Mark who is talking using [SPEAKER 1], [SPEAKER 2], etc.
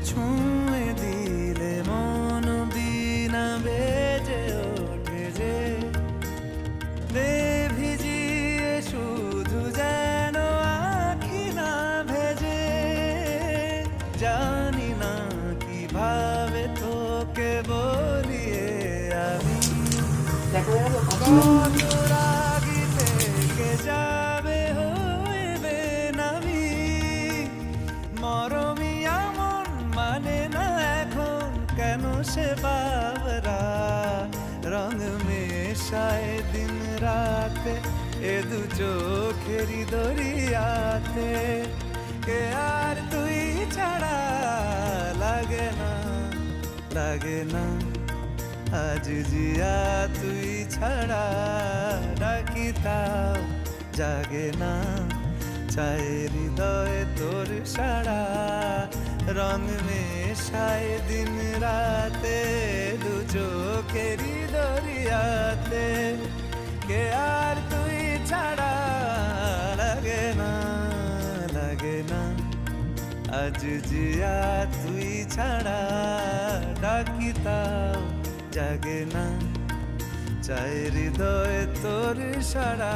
[SPEAKER 1] ছুঁয়ে দিলে মন বিনা বেজে ওঠে যে ভিজিয়ে শুধু যেন আখি না ভেজে। জানি না কিভাবে তোকে বলিয়ে আমি কত রাগি থেকে যাবে হইবে নামি। মরমি এমন মানে না এখন কেন সে বাবরা রং মেশায় দিন রাতে এ দু চোখেরই দরিয়াতে। কে আর তুই ছাড়া লাগে না লাগে না আজ জিয়া তুই ছাড়া ডাকি তাও জাগে না। চায় হৃদয় তোর সারা রং মেশায় দিন রাতে দু চোখেরই দরিয়াতে। কে আর তুই ছাড়া লাগে না লাগে না আজ জিয়া তুই ছাড়া ডাকি তাও জাগে না। চায় হৃদয় তোর সারা